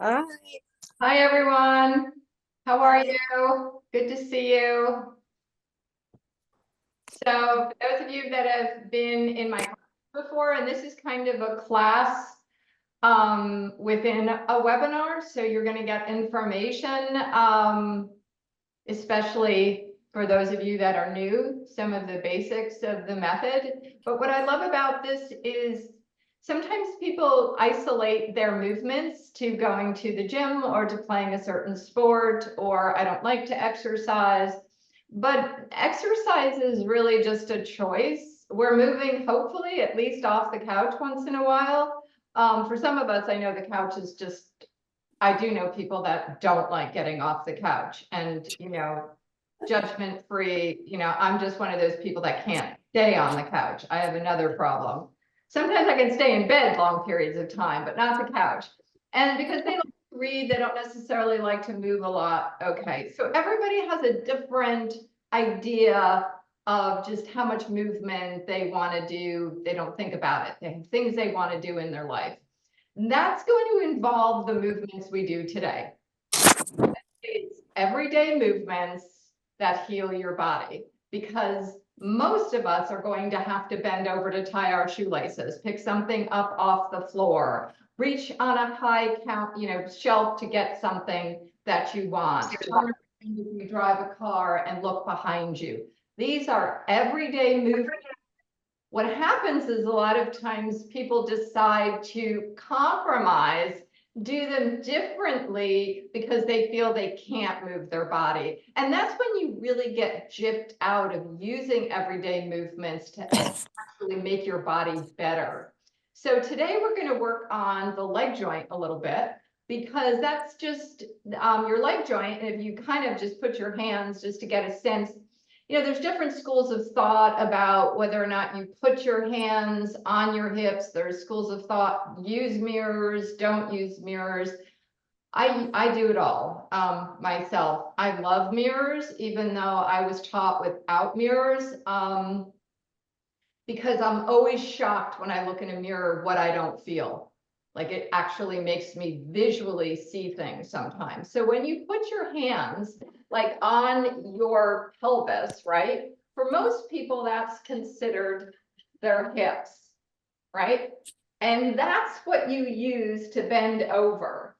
Hi. Hi, everyone. How are you? Good to see you. So for those of you that have been in my class before, and this is kind of a class within a webinar, so you're going to get information, especially for those of you that are new, some of the basics of the method. But what I love about this is sometimes people isolate their movements to going to the gym or to playing a certain sport, or I don't like to exercise. But exercise is really just a choice. We're moving, hopefully, at least off the couch once in a while. For some of us, I know the couch is just, I do know people that don't like getting off the couch and, judgment free, I'm just one of those people that can't stay on the couch. I have another problem. Sometimes I can stay in bed long periods of time, but not the couch. And because they don't read, they don't necessarily like to move a lot. Okay, so everybody has a different idea of just how much movement they want to do. They don't think about it. They have things they want to do in their life. And that's going to involve the movements we do today. It's everyday movements that heal your body, because most of us are going to have to bend over to tie our shoelaces, pick something up off the floor, reach on a high shelf to get something that you want. Turn around if you drive a car and look behind you. These are everyday movements. What happens is a lot of times people decide to compromise, do them differently because they feel they can't move their body. And that's when you really get gypped out of using everyday movements to actually make your body better. So today we're going to work on the leg joint a little bit, because that's just your leg joint. And if you kind of just put your hands just to get a sense, there's different schools of thought about whether or not you put your hands on your hips. There's schools of thought, use mirrors, don't use mirrors. I do it all myself. I love mirrors, even though I was taught without mirrors, because I'm always shocked when I look in a mirror what I don't feel. Like, it actually makes me visually see things sometimes. So when you put your hands like on your pelvis, right? For most people, that's considered their hips, right? And that's what you use to bend over.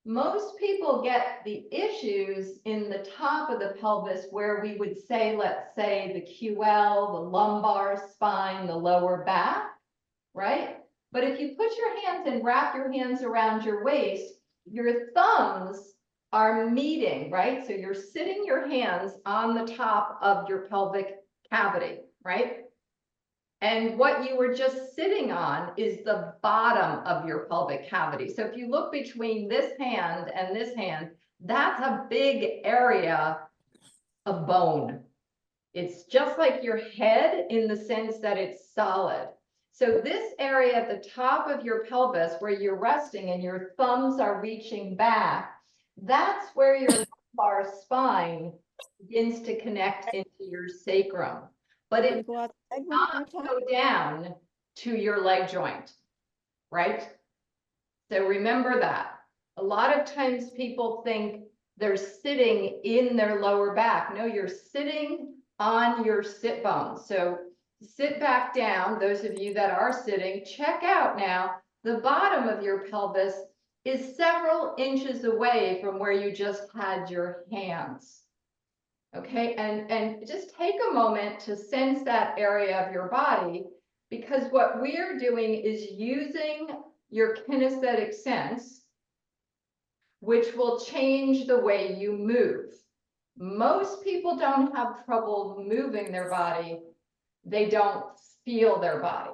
Most people get the issues in the top of the pelvis, where we would say, let's say the QL, the lumbar spine, the lower back, right? But if you put your hands and wrap your hands around your waist, your thumbs are meeting, right? So you're sitting your hands on the top of your pelvic cavity, right? And what you were just sitting on is the bottom of your pelvic cavity. So if you look between this hand and this hand, that's a big area of bone. It's just like your head in the sense that it's solid. So this area at the top of your pelvis, where you're resting and your thumbs are reaching back, that's where your lumbar spine begins to connect into your sacrum. But it does not go down to your leg joint, right? So remember that. A lot of times people think they're sitting in their lower back. No, you're sitting on your sit bones. So sit back down. Those of you that are sitting, check out now. The bottom of your pelvis is several inches away from where you just had your hands. Okay, and just take a moment to sense that area of your body, because what we're doing is using your kinesthetic sense, which will change the way you move. Most people don't have trouble moving their body. They don't feel their body.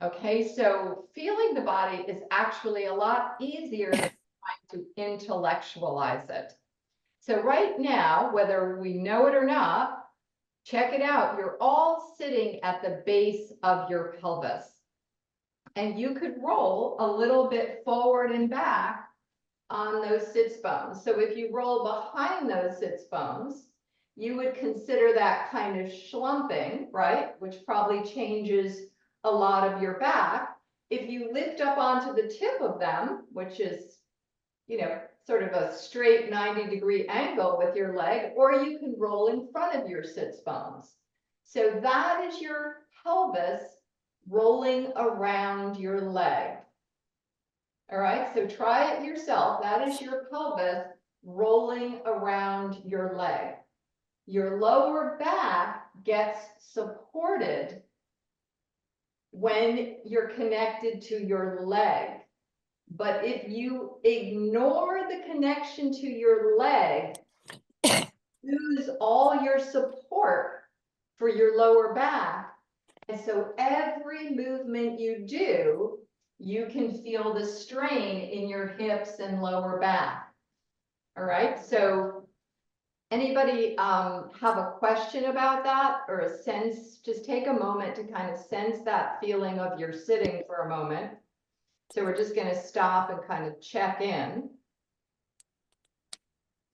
Okay, so feeling the body is actually a lot easier than trying to intellectualize it. So right now, whether we know it or not, check it out. You're all sitting at the base of your pelvis. And you could roll a little bit forward and back on those sits bones. So if you roll behind those sits bones, you would consider that kind of schlumping, right? Which probably changes a lot of your back. If you lift up onto the tip of them, which is sort of a straight 90-degree angle with your leg, or you can roll in front of your sits bones. So that is your pelvis rolling around your leg. All right, so try it yourself. That is your pelvis rolling around your leg. Your lower back gets supported when you're connected to your leg. But if you ignore the connection to your leg, lose all your support for your lower back. And so every movement you do, you can feel the strain in your hips and lower back. All right, so anybody have a question about that or a sense? Just take a moment to kind of sense that feeling of your sitting for a moment. So we're just going to stop and kind of check in.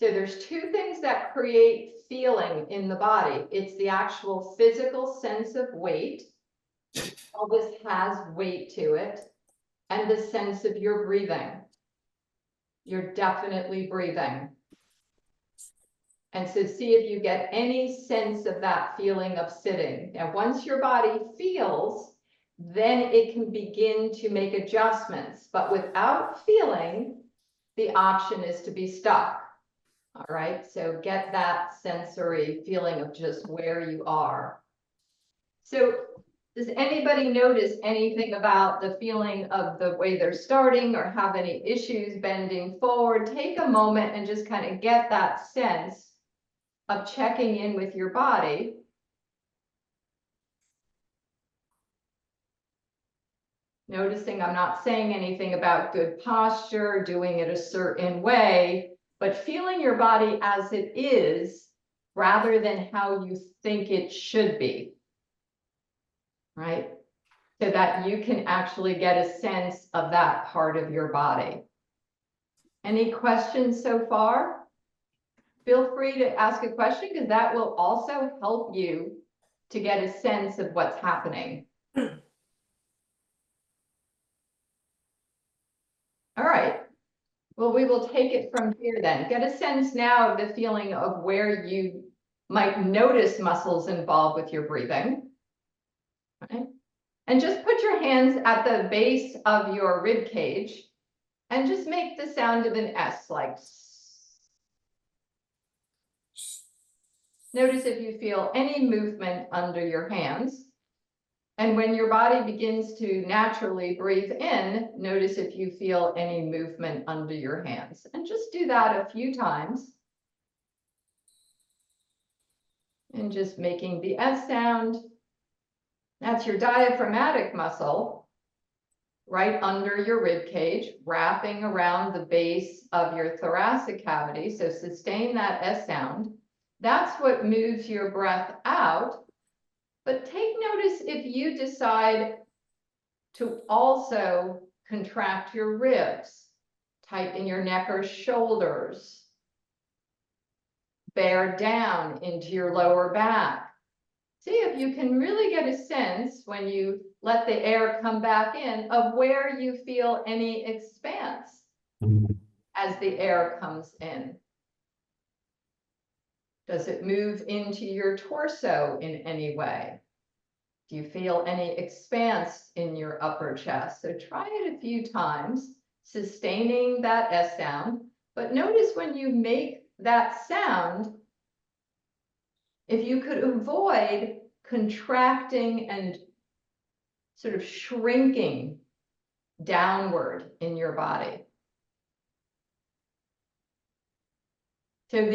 So there's two things that create feeling in the body. It's the actual physical sense of weight. All this has weight to it. And the sense of your breathing. You're definitely breathing. And so see if you get any sense of that feeling of sitting. Now, once your body feels, then it can begin to make adjustments. But without feeling, the option is to be stuck. All right, so get that sensory feeling of just where you are. So does anybody notice anything about the feeling of the way they're starting or have any issues bending forward? Take a moment and just kind of get that sense of checking in with your body. Noticing I'm not saying anything about good posture, doing it a certain way, but feeling your body as it is rather than how you think it should be. Right? So that you can actually get a sense of that part of your body. Any questions so far? Feel free to ask a question because that will also help you to get a sense of what's happening. All right. Well, we will take it from here then. Get a sense now of the feeling of where you might notice muscles involved with your breathing. Okay. And just put your hands at the base of your rib cage and just make the sound of an S, like. Notice if you feel any movement under your hands. And when your body begins to naturally breathe in, notice if you feel any movement under your hands. And just do that a few times. And just making the S sound. That's your diaphragmatic muscle right under your rib cage, wrapping around the base of your thoracic cavity. So sustain that S sound. That's what moves your breath out. But take notice if you decide to also contract your ribs, tighten your neck or shoulders, bear down into your lower back. See if you can really get a sense when you let the air come back in of where you feel any expanse as the air comes in. Does it move into your torso in any way? Do you feel any expanse in your upper chest? So try it a few times, sustaining that S sound. But notice when you make that sound, if you could avoid contracting and sort of shrinking downward in your body. So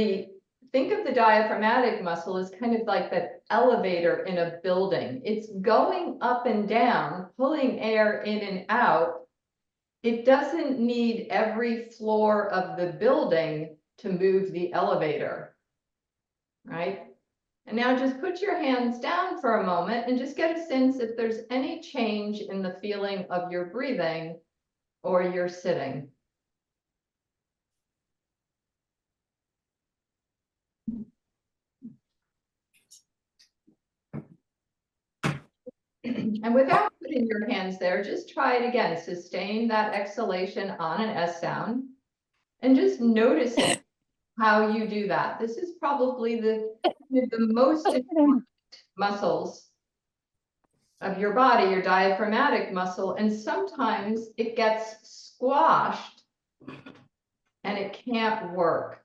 think of the diaphragmatic muscle as kind of like that elevator in a building. It's going up and down, pulling air in and out. It doesn't need every floor of the building to move the elevator, right? And now just put your hands down for a moment and just get a sense if there's any change in the feeling of your breathing or your sitting. And without putting your hands there, just try it again. Sustain that exhalation on an S sound. And just noticing how you do that. This is probably the most important muscles of your body, your diaphragmatic muscle, and sometimes it gets squashed and it can't work.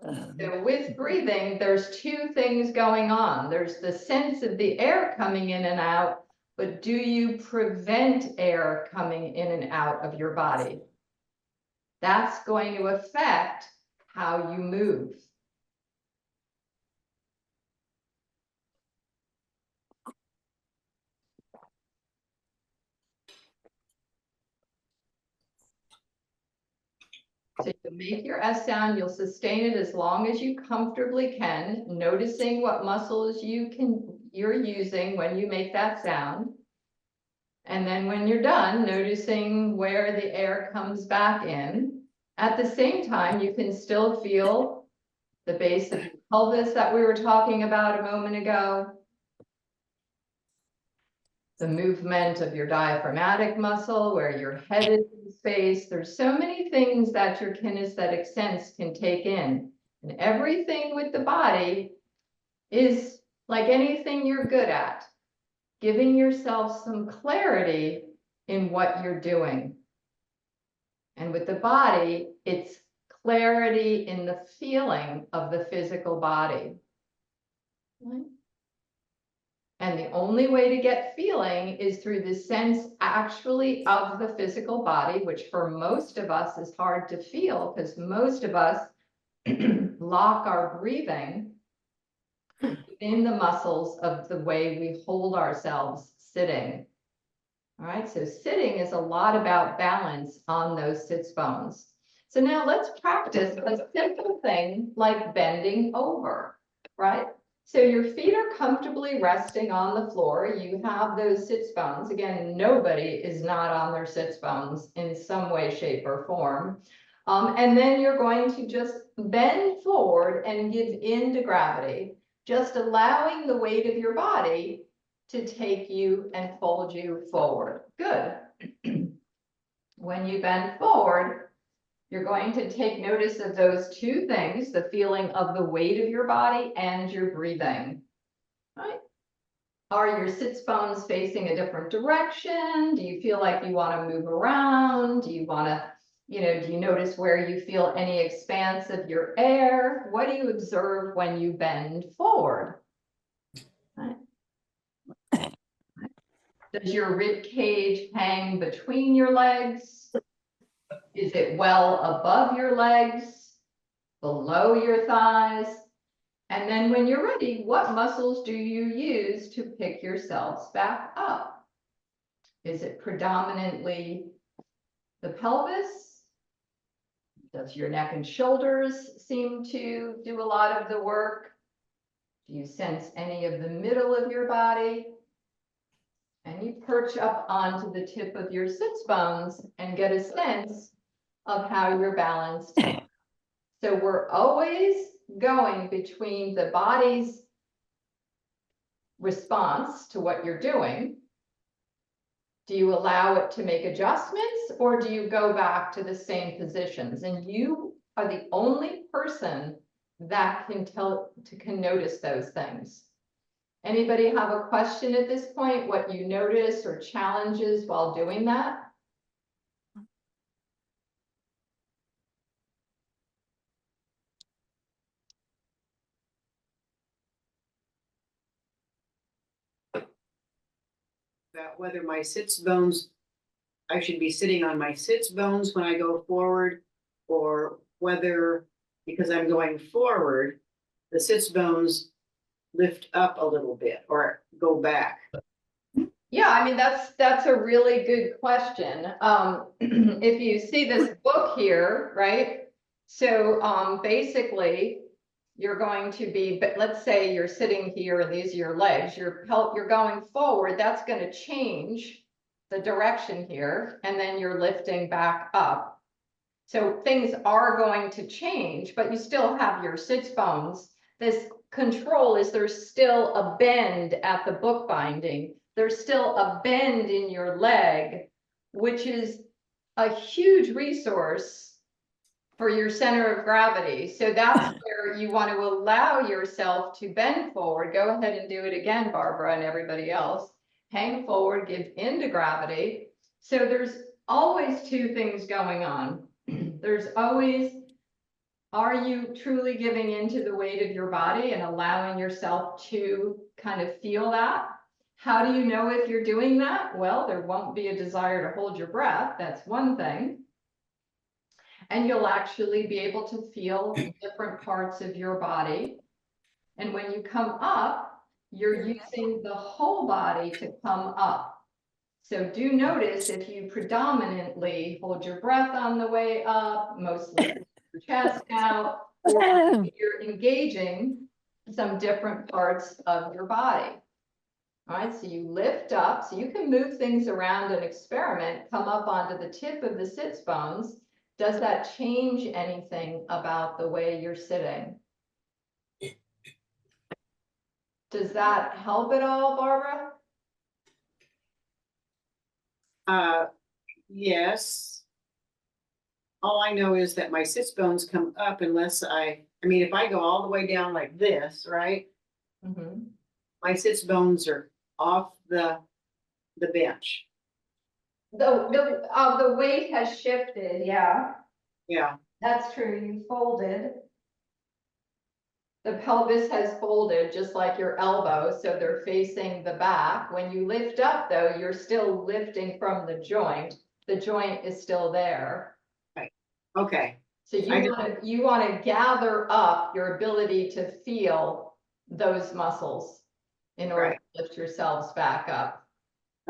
So with breathing, there's two things going on. There's the sense of the air coming in and out, but do you prevent air coming in and out of your body? That's going to affect how you move. So you make your S sound, you'll sustain it as long as you comfortably can, noticing what muscles you're using when you make that sound. And then when you're done, noticing where the air comes back in. At the same time, you can still feel the base of your pelvis that we were talking about a moment ago, the movement of your diaphragmatic muscle, where your head is in space. There's so many things that your kinesthetic sense can take in. And everything with the body is like anything you're good at, giving yourself some clarity in what you're doing. And with the body, it's clarity in the feeling of the physical body. Right? And the only way to get feeling is through the sense actually of the physical body, which for most of us is hard to feel because most of us lock our breathing in the muscles of the way we hold ourselves sitting. All right, so sitting is a lot about balance on those sits bones. So now let's practice a simple thing like bending over, right? So your feet are comfortably resting on the floor. You have those sits bones. Again, nobody is not on their sits bones in some way, shape, or form. And then you're going to just bend forward and give in to gravity, just allowing the weight of your body to take you and fold you forward. Good. When you bend forward, you're going to take notice of those two things, the feeling of the weight of your body and your breathing. Right? Are your sits bones facing a different direction? Do you feel like you want to move around? Do you want to, do you notice where you feel any expanse of your air? What do you observe when you bend forward? Right? Does your rib cage hang between your legs? Is it well above your legs, below your thighs? And then when you're ready, what muscles do you use to pick yourselves back up? Is it predominantly the pelvis? Does your neck and shoulders seem to do a lot of the work? Do you sense any of the middle of your body? And you perch up onto the tip of your sits bones and get a sense of how you're balanced. So we're always going between the body's response to what you're doing. Do you allow it to make adjustments or do you go back to the same positions? And you are the only person that can notice those things. Anybody have a question at this point? What you notice or challenges while doing that? About whether my sits bones, I should be sitting on my sits bones when I go forward, or whether, because I'm going forward, the sits bones lift up a little bit or go back. Yeah, I mean, that's a really good question. If you see this book here, right? So basically, you're going to be, but let's say you're sitting here and these are your legs, you're going forward, that's going to change the direction here, and then you're lifting back up. So things are going to change, but you still have your sits bones. This control is there's still a bend at the book binding. There's still a bend in your leg, which is a huge resource for your center of gravity. So that's where you want to allow yourself to bend forward. Go ahead and do it again, Barbara, and everybody else. Hang forward, give into gravity. So there's always two things going on. There's always, are you truly giving into the weight of your body and allowing yourself to kind of feel that? How do you know if you're doing that? Well, there won't be a desire to hold your breath. That's one thing. And you'll actually be able to feel different parts of your body. And when you come up, you're using the whole body to come up. So do notice if you predominantly hold your breath on the way up, mostly your chest out, or you're engaging some different parts of your body. All right, so you lift up, so you can move things around and experiment, come up onto the tip of the sits bones. Does that change anything about the way you're sitting? Does that help at all, Barbara? Yes. All I know is that my sits bones come up unless I mean, if I go all the way down like this, right? Mm-hmm. My sits bones are off the bench. The weight has shifted, yeah. Yeah, That's true, you folded. The pelvis has folded just like your elbow, so they're facing the back. When you lift up though, you're still lifting from the joint. The joint is still there. okay. So you want to gather up your ability to feel those muscles in order Right. to lift yourselves back up.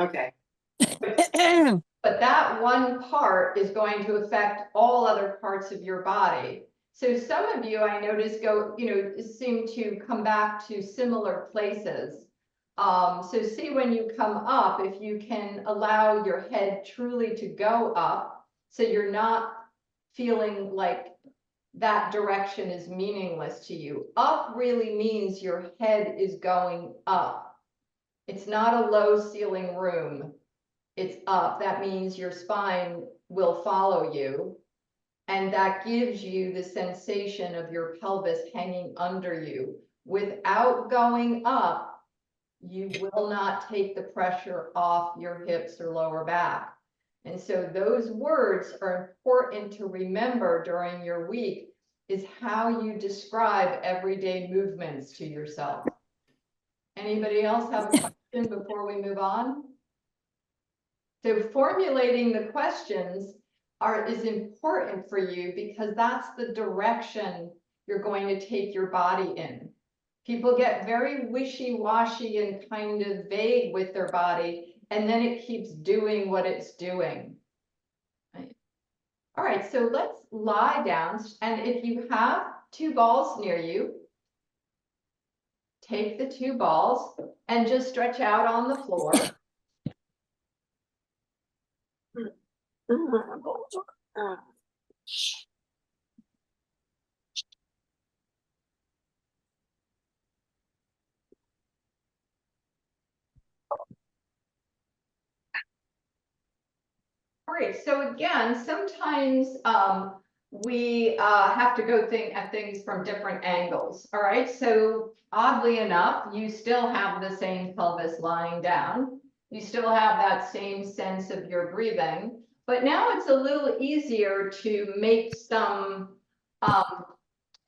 Okay. But that one part is going to affect all other parts of your body. So some of you I notice seem to come back to similar places. So see when you come up, if you can allow your head truly to go up, so you're not feeling like that direction is meaningless to you. Up really means your head is going up. It's not a low ceiling room. It's up. That means your spine will follow you. And that gives you the sensation of your pelvis hanging under you. Without going up, you will not take the pressure off your hips or lower back. And so those words are important to remember during your week, is how you describe everyday movements to yourself. Anybody else have a question before we move on? So formulating the questions is important for you because that's the direction you're going to take your body in. People get very wishy-washy and kind of vague with their body, and then it keeps doing what it's doing. Right. All right, so let's lie down. And if you have two balls near you, take the two balls and just stretch out on the floor. All right, so again, sometimes we have to go at things from different angles. All right, so oddly enough, you still have the same pelvis lying down. You still have that same sense of your breathing, but now it's a little easier to make some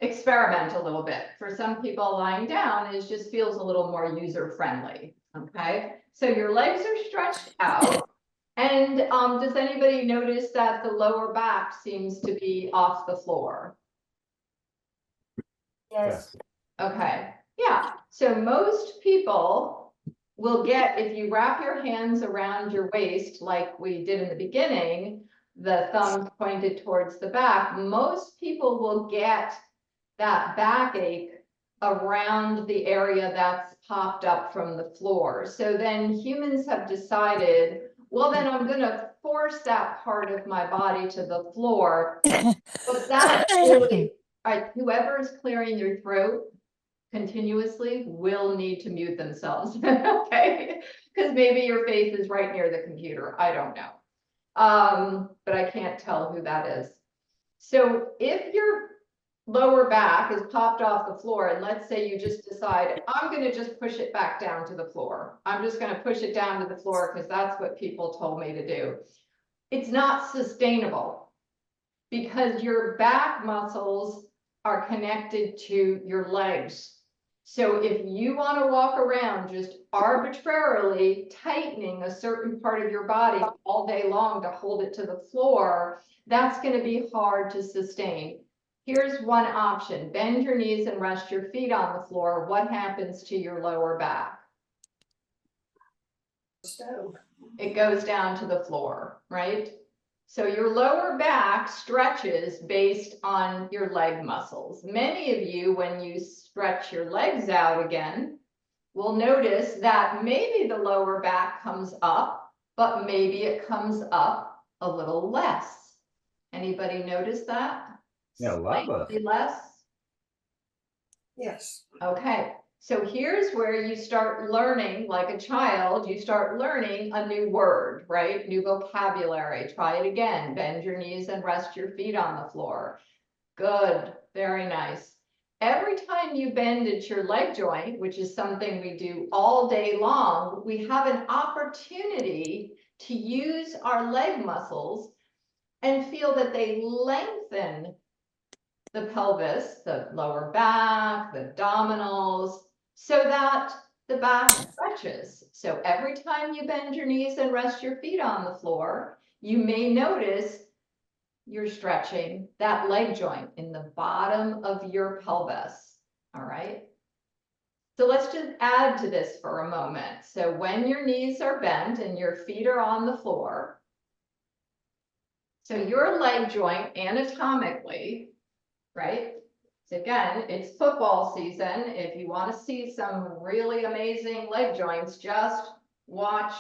experiment a little bit. For some people, lying down just feels a little more user-friendly. Okay, so your legs are stretched out. And does anybody notice that the lower back seems to be off the floor? Yes. Okay, yeah. So most people will get, if you wrap your hands around your waist like we did in the beginning, the thumbs pointed towards the back, most people will get that backache around the area that's popped up from the floor. So then humans have decided, well, then I'm going to force that part of my body to the floor. But that really, all right, whoever is clearing their throat continuously will need to mute themselves. Okay, because maybe your face is right near the computer. I don't know. But I can't tell who that is. So if your lower back is popped off the floor, and let's say you just decide, I'm gonna just push it back down to the floor. I'm just gonna push it down to the floor because that's what people told me to do. It's not sustainable because your back muscles are connected to your legs. So if you want to walk around just arbitrarily tightening a certain part of your body all day long to hold it to the floor, that's going to be hard to sustain. Here's one option. Bend your knees and rest your feet on the floor. What happens to your lower back? It goes down to the floor, right? So your lower back stretches based on your leg muscles. Many of you, when you stretch your legs out again, will notice that maybe the lower back comes up, but maybe it comes up a little less. Anybody notice that? Yeah, a lot less. Slightly less? Yes. Okay, so here's where you start learning, like a child, you start learning a new word, right? New vocabulary. Try it again. Bend your knees and rest your feet on the floor. Good, very nice. Every time you bend at your leg joint, which is something we do all day long, we have an opportunity to use our leg muscles and feel that they lengthen the pelvis, the lower back, the abdominals, so that the back stretches. So every time you bend your knees and rest your feet on the floor, you may notice you're stretching that leg joint in the bottom of your pelvis. All right. So let's just add to this for a moment. So when your knees are bent and your feet are on the floor, so your leg joint anatomically, right? So again, it's football season. If you want to see some really amazing leg joints, just watch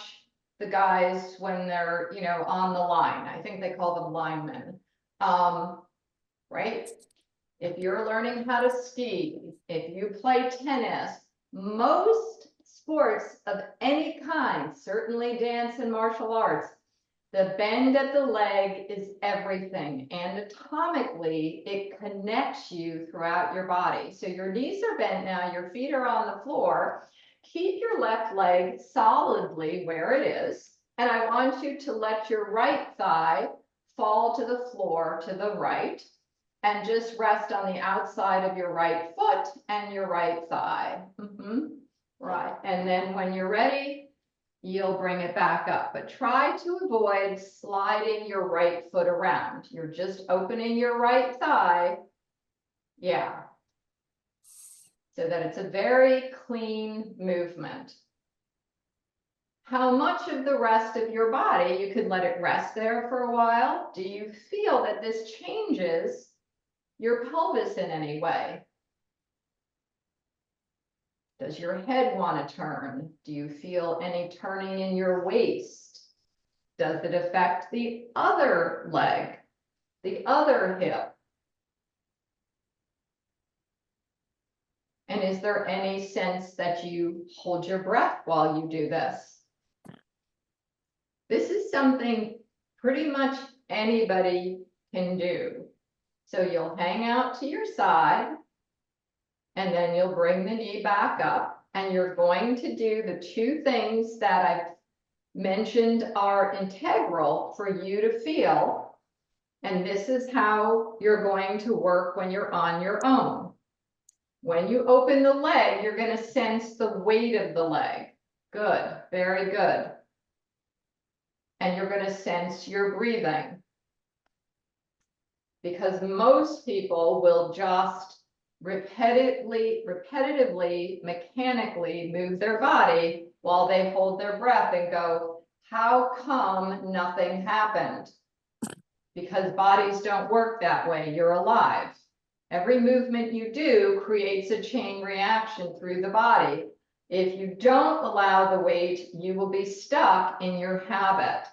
the guys when they're, you know, on the line. I think they call them linemen. Right? If you're learning how to ski, if you play tennis, most sports of any kind, certainly dance and martial arts, the bend at the leg is everything. Anatomically, it connects you throughout your body. So your knees are bent now, your feet are on the floor. Keep your left leg solidly where it is. And I want you to let your right thigh fall to the floor to the right. And just rest on the outside of your right foot and your right thigh. Right. And then when you're ready, you'll bring it back up, but try to avoid sliding your right foot around. You're just opening your right thigh. Yeah. So that it's a very clean movement. How much of the rest of your body, you could let it rest there for a while. Do you feel that this changes your pelvis in any way? Does your head want to turn? Do you feel any turning in your waist? Does it affect the other leg, the other hip? And is there any sense that you hold your breath while you do this? This is something pretty much anybody can do. So you'll hang out to your side, and then you'll bring the knee back up, and you're going to do the two things that I've mentioned are integral for you to feel. And this is how you're going to work when you're on your own. When you open the leg, you're going to sense the weight of the leg. Good, very good. And you're going to sense your breathing. Because most people will just repetitively, mechanically move their body while they hold their breath and go, how come nothing happened? Because bodies don't work that way. You're alive. Every movement you do creates a chain reaction through the body. If you don't allow the weight, you will be stuck in your habit.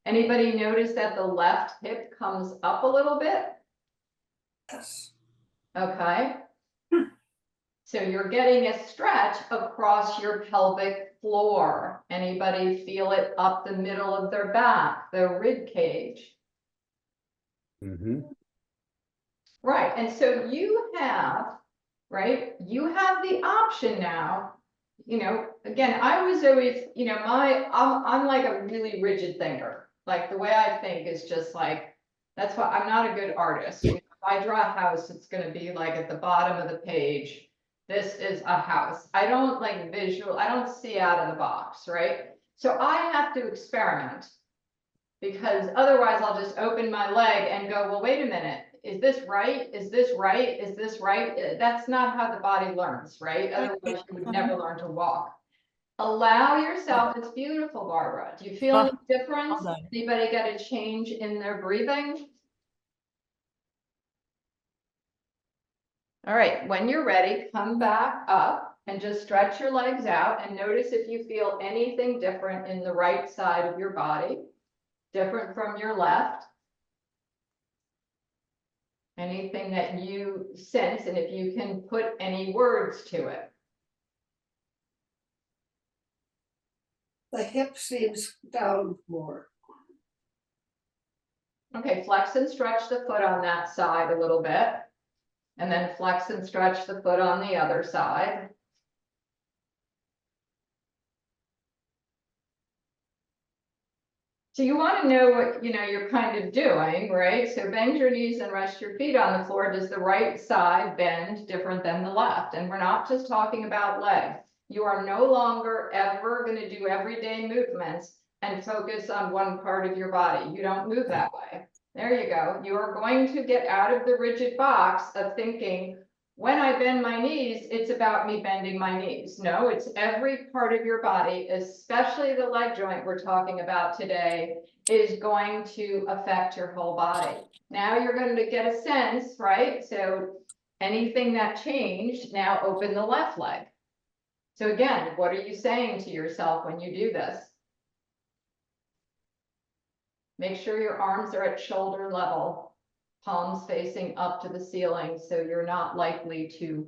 Anybody notice that the left hip comes up a little bit? Yes. Okay. So you're getting a stretch across your pelvic floor. Anybody feel it up the middle of their back, their rib cage? Right, and so you have, right, you have the option now. You know, again, I was always, you know, I'm like a really rigid thinker. Like the way I think is just like, that's why I'm not a good artist. You know, if I draw a house, it's gonna be like at the bottom of the page. This is a house. I don't like visual, I don't see out of the box, right? So I have to experiment. Because otherwise I'll just open my leg and go, well, wait a minute, is this right? Is this right? Is this right? That's not how the body learns, right? Otherwise you would never learn to walk. Allow yourself, it's beautiful, Barbara. Do you feel any difference? Well done. Anybody get a change in their breathing? All right, when you're ready, come back up and just stretch your legs out and notice if you feel anything different in the right side of your body, different from your left. Anything that you sense, and if you can put any words to it. The hip seems down more. Okay, flex and stretch the foot on that side a little bit. And then flex and stretch the foot on the other side. So you want to know what, you know, you're kind of doing, right? So bend your knees and rest your feet on the floor. Does the right side bend different than the left? And we're not just talking about legs. You are no longer ever going to do everyday movements and focus on one part of your body. You don't move that way. There you go. You are going to get out of the rigid box of thinking, when I bend my knees, it's about me bending my knees. No, it's every part of your body, especially the leg joint we're talking about today, is going to affect your whole body. Now you're going to get a sense, right? So anything that changed, now open the left leg. So again, what are you saying to yourself when you do this? Make sure your arms are at shoulder level, palms facing up to the ceiling, so you're not likely to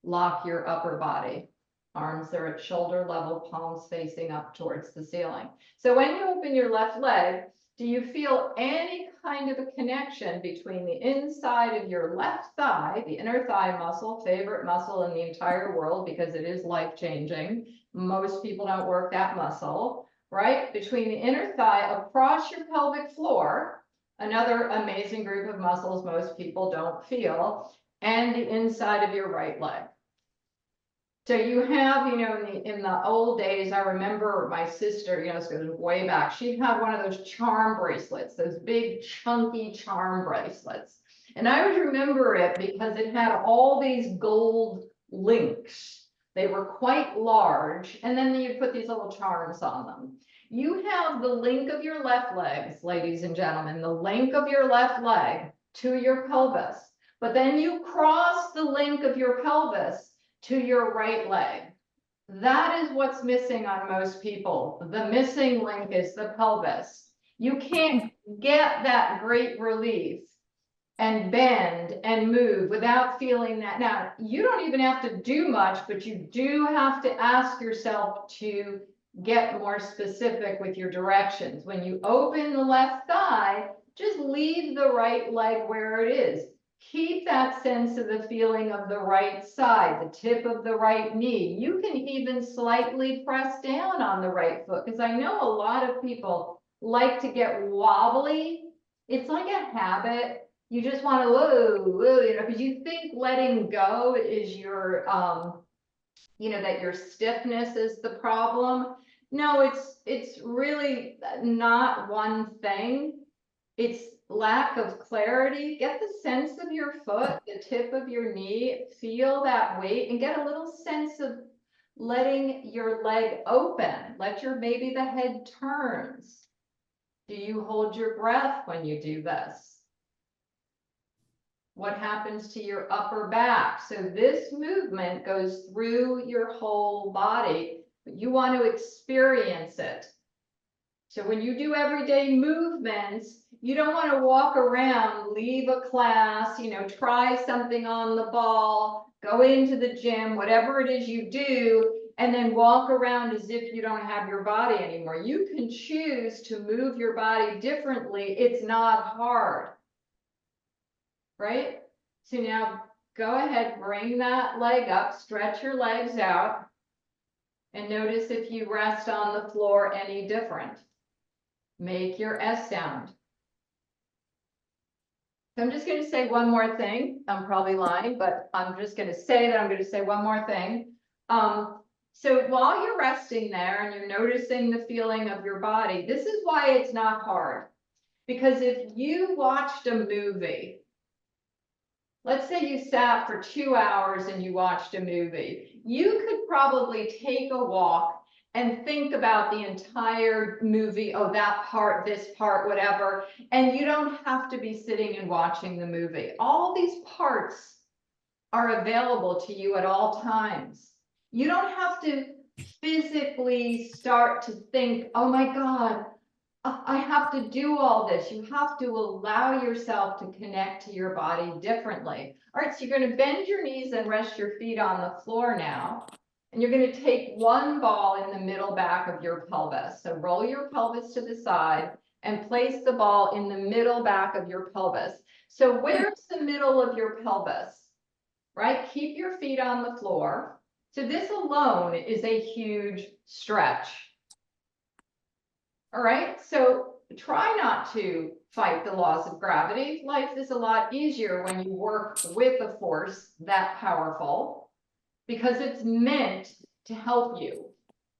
lock your upper body. Arms are at shoulder level, palms facing up towards the ceiling. So when you open your left leg, do you feel any kind of a connection between the inside of your left thigh, the inner thigh muscle, favorite muscle in the entire world because it is life-changing? Most people don't work that muscle. Right? Between the inner thigh across your pelvic floor, another amazing group of muscles most people don't feel, and the inside of your right leg. So you have, you know, in the old days, I remember my sister, you know, this goes way back, she had one of those charm bracelets, those big chunky charm bracelets. And I always remember it because it had all these gold links. They were quite large, and then you put these little charms on them. You have the link of your left legs, ladies and gentlemen, the link of your left leg to your pelvis, but then you cross the link of your pelvis to your right leg. That is what's missing on most people. The missing link is the pelvis. You can't get that great relief and bend and move without feeling that. Now, you don't even have to do much, but you do have to ask yourself to get more specific with your directions. When you open the left thigh, just leave the right leg where it is. Keep that sense of the feeling of the right side, the tip of the right knee. You can even slightly press down on the right foot, because I know a lot of people like to get wobbly. It's like a habit. You just want to, whoa, you know, because you think letting go is your, you know, that your stiffness is the problem. No, it's really not one thing. It's lack of clarity. Get the sense of your foot, the tip of your knee, feel that weight, and get a little sense of letting your leg open. Let your, maybe the head turns. Do you hold your breath when you do this? What happens to your upper back? So this movement goes through your whole body, but you want to experience it. So when you do everyday movements, you don't want to walk around, leave a class, you know, try something on the ball, go into the gym, whatever it is you do, and then walk around as if you don't have your body anymore. You can choose to move your body differently. It's not hard. Right? So now go ahead, bring that leg up, stretch your legs out. And notice if you rest on the floor any different. Make your S sound. So I'm just going to say one more thing. I'm probably lying, but I'm just going to say that I'm going to say one more thing. So while you're resting there and you're noticing the feeling of your body, this is why it's not hard. Because if you watched a movie, let's say you sat for 2 hours and you watched a movie, you could probably take a walk and think about the entire movie, oh, that part, this part, whatever, and you don't have to be sitting and watching the movie. All these parts are available to you at all times. You don't have to physically start to think, oh my God, I have to do all this. You have to allow yourself to connect to your body differently. All right, so you're going to bend your knees and rest your feet on the floor now. And you're going to take one ball in the middle back of your pelvis. So roll your pelvis to the side and place the ball in the middle back of your pelvis. So where's the middle of your pelvis? Right? Keep your feet on the floor. So this alone is a huge stretch. All right, so try not to fight the laws of gravity. Life is a lot easier when you work with a force that powerful because it's meant to help you.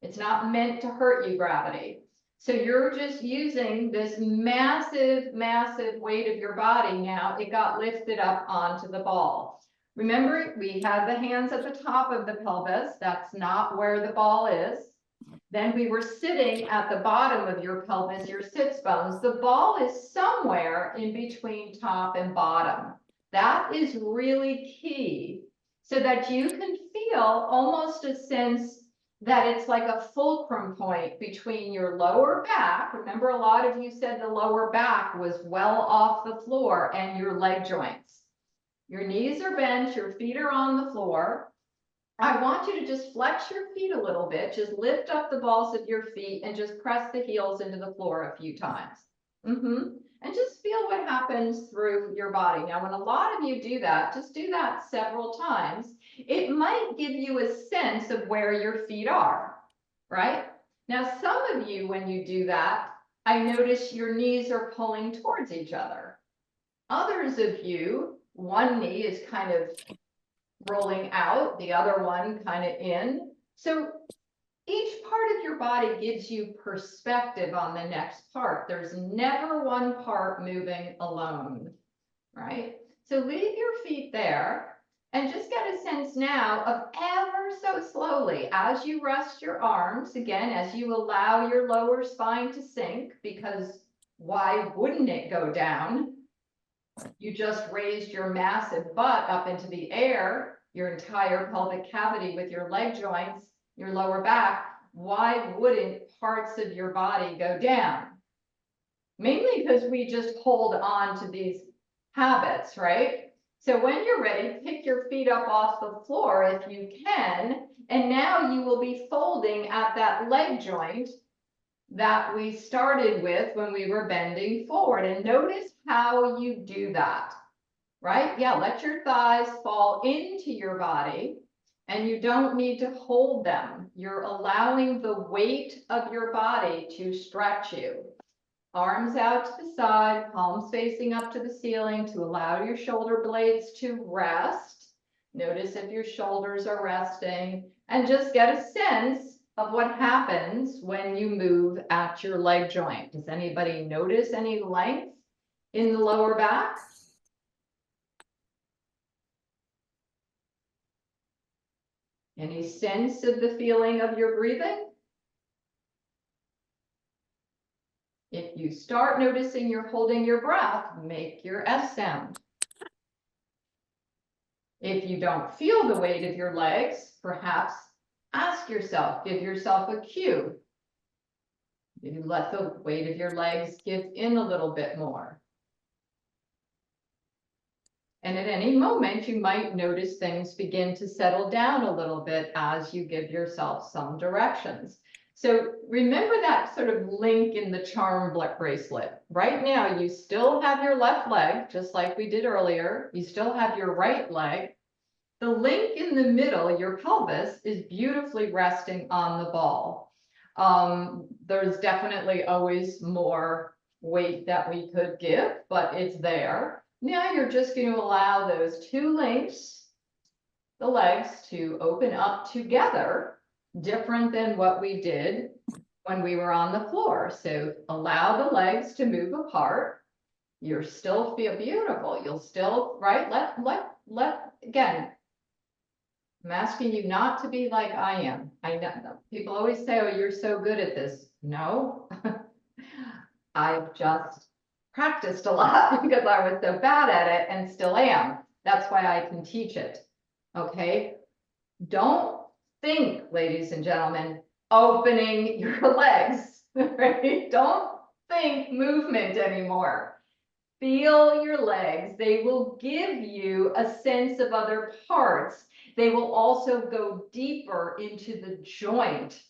It's not meant to hurt you, gravity. So you're just using this massive, massive weight of your body now. It got lifted up onto the ball. Remember, we had the hands at the top of the pelvis. That's not where the ball is. Then we were sitting at the bottom of your pelvis, your sits bones. The ball is somewhere in between top and bottom. That is really key so that you can feel almost a sense that it's like a fulcrum point between your lower back. Remember, a lot of you said the lower back was well off the floor and your leg joints. Your knees are bent, your feet are on the floor. I want you to just flex your feet a little bit, just lift up the balls of your feet and just press the heels into the floor a few times. And just feel what happens through your body. Now, when a lot of you do that, just do that several times. It might give you a sense of where your feet are, right? Now, some of you, when you do that, I notice your knees are pulling towards each other. Others of you, one knee is kind of rolling out, the other one kind of in. So each part of your body gives you perspective on the next part. There's never one part moving alone, right? So leave your feet there and just get a sense now of ever so slowly as you rest your arms, again, as you allow your lower spine to sink, because why wouldn't it go down? You just raised your massive butt up into the air, your entire pelvic cavity with your leg joints, your lower back. Why wouldn't parts of your body go down? Mainly because we just hold on to these habits, right? So when you're ready, pick your feet up off the floor if you can, and now you will be folding at that leg joint that we started with when we were bending forward. And notice how you do that, right? Yeah, let your thighs fall into your body and you don't need to hold them. You're allowing the weight of your body to stretch you. Arms out to the side, palms facing up to the ceiling to allow your shoulder blades to rest. Notice if your shoulders are resting and just get a sense of what happens when you move at your leg joint. Does anybody notice any length in the lower back? Any sense of the feeling of your breathing? If you start noticing you're holding your breath, make your S sound. If you don't feel the weight of your legs, perhaps ask yourself, give yourself a cue. You let the weight of your legs give in a little bit more. And at any moment, you might notice things begin to settle down a little bit as you give yourself some directions. So remember that sort of link in the charm bracelet. Right now, you still have your left leg, just like we did earlier. You still have your right leg. The link in the middle, your pelvis, is beautifully resting on the ball. There's definitely always more weight that we could give, but it's there. Now you're just going to allow those two links, the legs, to open up together, different than what we did when we were on the floor. So allow the legs to move apart. You're still feel beautiful. You'll still, right? Again, I'm asking you not to be like I am. I know people always say, oh, you're so good at this. No, I've just practiced a lot because I was so bad at it and still am. That's why I can teach it. Okay. Don't think, ladies and gentlemen, opening your legs, right? Don't think movement anymore. Feel your legs. They will give you a sense of other parts. They will also go deeper into the joint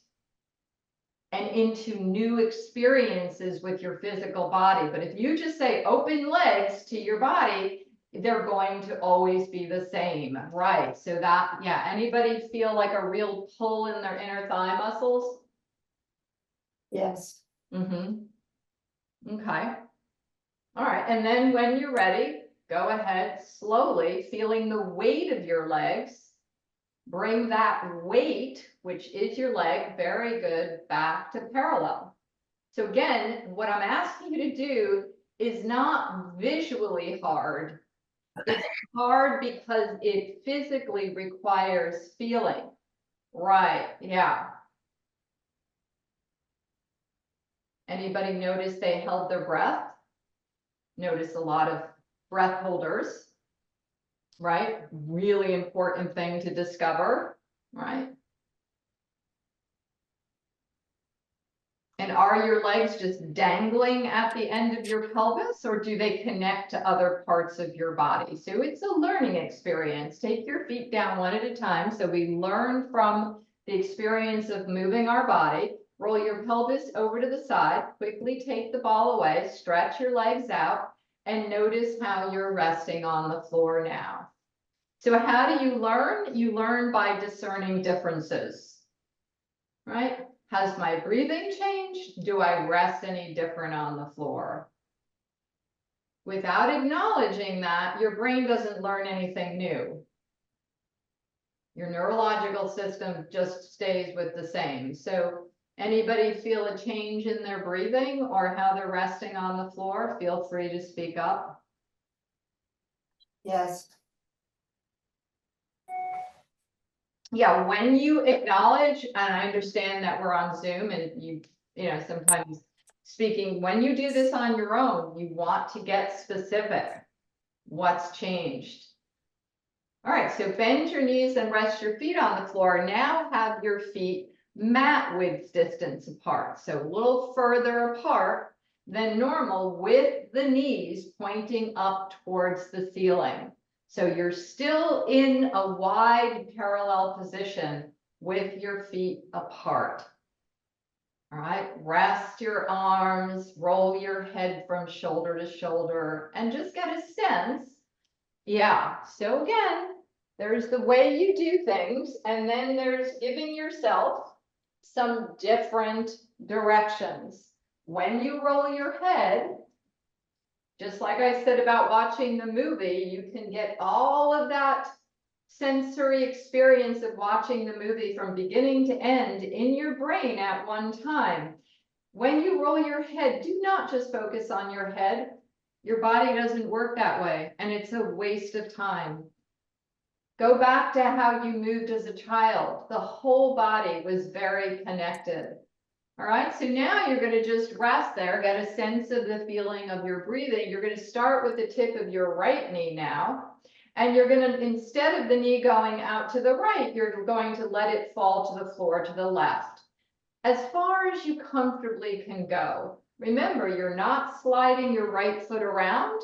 and into new experiences with your physical body. But if you just say open legs to your body, they're going to always be the same, right? So that, yeah, anybody feel like a real pull in their inner thigh muscles? Yes. Mm-hmm. Okay. All right, and then when you're ready, go ahead slowly, feeling the weight of your legs. Bring that weight, which is your leg, very good, back to parallel. So again, what I'm asking you to do is not visually hard. It's hard because it physically requires feeling. Right, yeah. Anybody notice they held their breath? Notice a lot of breath holders, right? Really important thing to discover, right? And are your legs just dangling at the end of your pelvis, or do they connect to other parts of your body? So it's a learning experience. Take your feet down one at a time. So we learn from the experience of moving our body. Roll your pelvis over to the side, quickly take the ball away, stretch your legs out, and notice how you're resting on the floor now. So how do you learn? You learn by discerning differences, right? Has my breathing changed? Do I rest any different on the floor? Without acknowledging that, your brain doesn't learn anything new. Your neurological system just stays with the same. So anybody feel a change in their breathing or how they're resting on the floor? Feel free to speak up. Yes. Yeah, when you acknowledge, and I understand that we're on Zoom and you know, sometimes speaking, when you do this on your own, you want to get specific. What's changed? All right, so bend your knees and rest your feet on the floor. Now have your feet mat width distance apart. So a little further apart than normal with the knees pointing up towards the ceiling. So you're still in a wide parallel position with your feet apart. All right, rest your arms, roll your head from shoulder to shoulder, and just get a sense. Yeah, so again, there's the way you do things, and then there's giving yourself some different directions. When you roll your head, just like I said about watching the movie, you can get all of that sensory experience of watching the movie from beginning to end in your brain at one time. When you roll your head, do not just focus on your head. Your body doesn't work that way, and it's a waste of time. Go back to how you moved as a child. The whole body was very connected. All right, so now you're going to just rest there, get a sense of the feeling of your breathing. You're going to start with the tip of your right knee now. And you're going to, instead of the knee going out to the right, you're going to let it fall to the floor to the left, as far as you comfortably can go. Remember, you're not sliding your right foot around.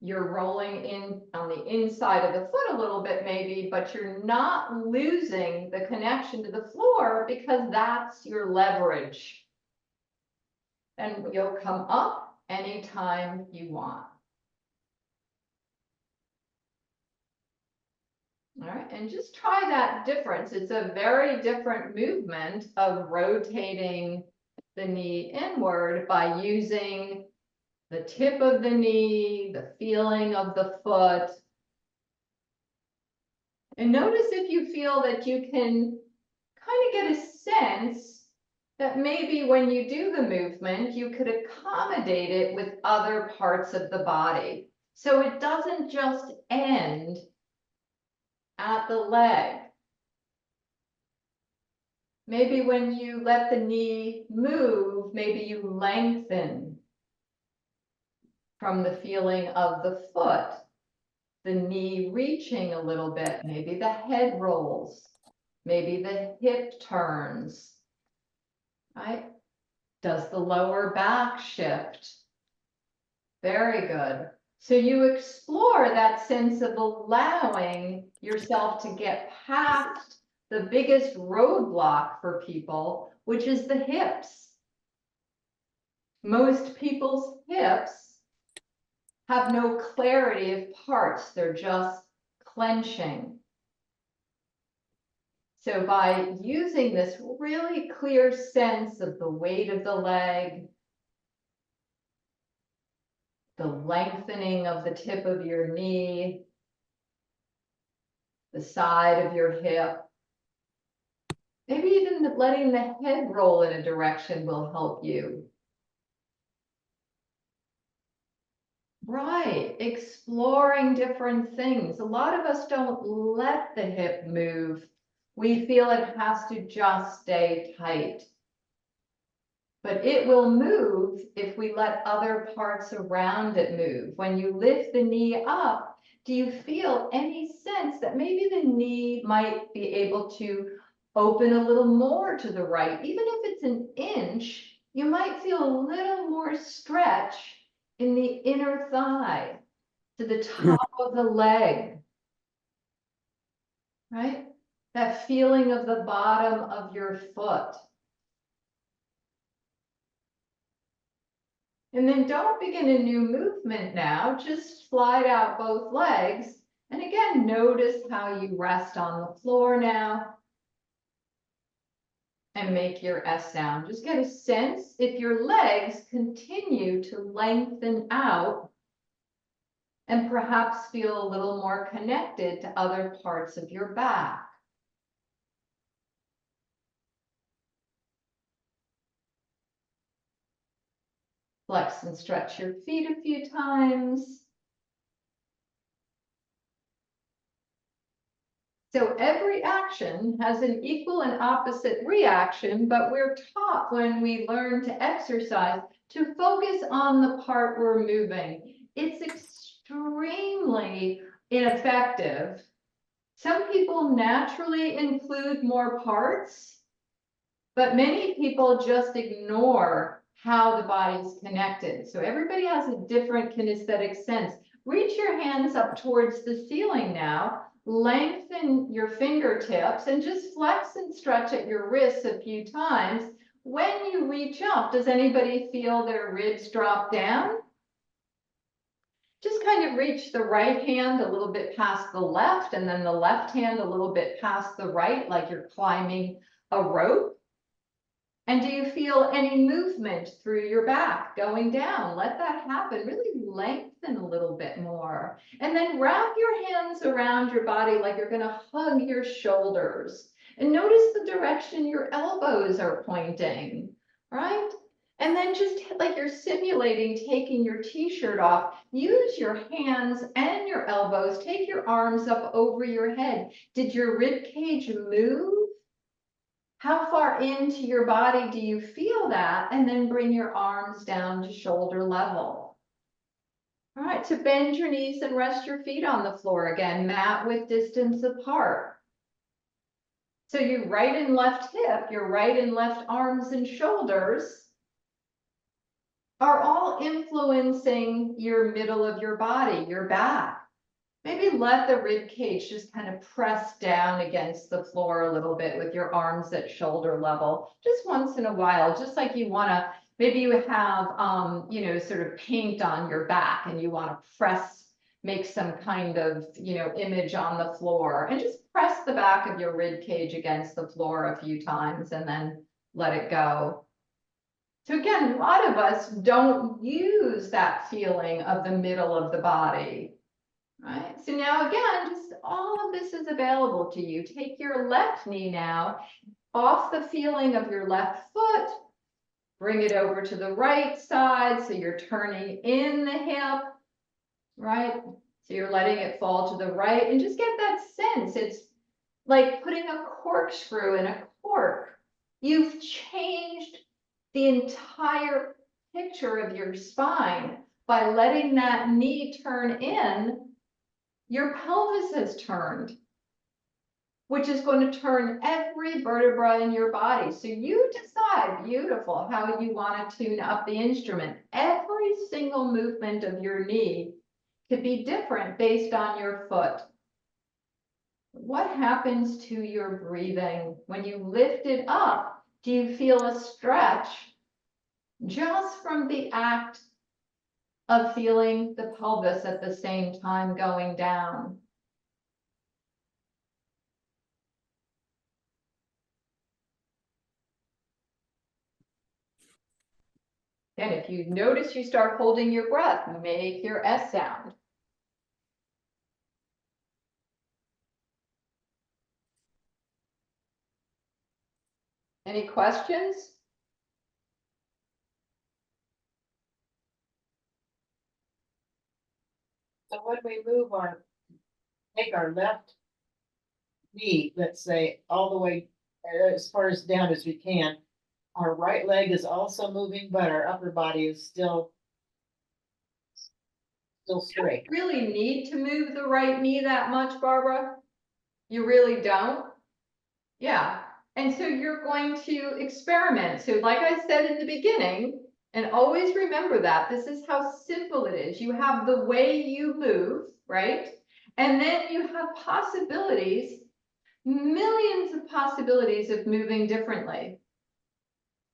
You're rolling in on the inside of the foot a little bit maybe, but you're not losing the connection to the floor because that's your leverage. And you'll come up anytime you want. All right, and just try that difference. It's a very different movement of rotating the knee inward by using the tip of the knee, the feeling of the foot. And notice if you feel that you can kind of get a sense that maybe when you do the movement, you could accommodate it with other parts of the body. So it doesn't just end at the leg. Maybe when you let the knee move, maybe you lengthen from the feeling of the foot, the knee reaching a little bit, maybe the head rolls, maybe the hip turns, right? Does the lower back shift? Very good. So you explore that sense of allowing yourself to get past the biggest roadblock for people, which is the hips. Most people's hips have no clarity of parts, they're just clenching. So by using this really clear sense of the weight of the leg, the lengthening of the tip of your knee, the side of your hip, maybe even letting the head roll in a direction will help you. Right, exploring different things. A lot of us don't let the hip move. We feel it has to just stay tight. But it will move if we let other parts around it move. When you lift the knee up, do you feel any sense that maybe the knee might be able to open a little more to the right? Even if it's an inch, you might feel a little more stretch in the inner thigh to the top of the leg, right? That feeling of the bottom of your foot. And then don't begin a new movement now, just slide out both legs. And again, notice how you rest on the floor now. And make your S sound. Just get a sense if your legs continue to lengthen out and perhaps feel a little more connected to other parts of your back. Flex and stretch your feet a few times. So every action has an equal and opposite reaction, but we're taught when we learn to exercise to focus on the part we're moving. It's extremely ineffective. Some people naturally include more parts, but many people just ignore how the body's connected. So everybody has a different kinesthetic sense. Reach your hands up towards the ceiling now. Lengthen your fingertips and just flex and stretch at your wrists a few times. When you reach up, does anybody feel their ribs drop down? Just kind of reach the right hand a little bit past the left, and then the left hand a little bit past the right, like you're climbing a rope. And do you feel any movement through your back going down? Let that happen. Really lengthen a little bit more. And then wrap your hands around your body like you're going to hug your shoulders. And notice the direction your elbows are pointing, right? And then just like you're simulating taking your t-shirt off, use your hands and your elbows. Take your arms up over your head. Did your rib cage move? How far into your body do you feel that? And then bring your arms down to shoulder level. All right, so bend your knees and rest your feet on the floor again, mat width distance apart. So your right and left hip, your right and left arms and shoulders. are all influencing your middle of your body, your back. Maybe let the rib cage just kind of press down against the floor a little bit with your arms at shoulder level, just once in a while, just like you want to, maybe you have, you know, sort of paint on your back and you want to press, make some kind of, you know, image on the floor, and just press the back of your rib cage against the floor a few times and then let it go. So again, a lot of us don't use that feeling of the middle of the body. Right, so now again, just all of this is available to you. Take your left knee now off the feeling of your left foot, bring it over to the right side, so you're turning in the hip, right? So you're letting it fall to the right, and just get that sense. It's like putting a corkscrew in a cork. You've changed the entire picture of your spine by letting that knee turn in. Your pelvis has turned, which is going to turn every vertebra in your body. So you decide, beautiful, how you want to tune up the instrument. Every single movement of your knee could be different based on your foot. What happens to your breathing when you lift it up? Do you feel a stretch just from the act of feeling the pelvis at the same time going down? And if you notice you start holding your breath, make your S sound. Any questions? So when we move take our left knee, let's say, all the way as far as down as we can, our right leg is also moving, but our upper body is still straight. You don't really need to move the right knee that much, Barbara. You really don't. Yeah. And so you're going to experiment. So like I said in the beginning, and always remember that this is how simple it is. You have the way you move, right? And then you have possibilities, millions of possibilities of moving differently.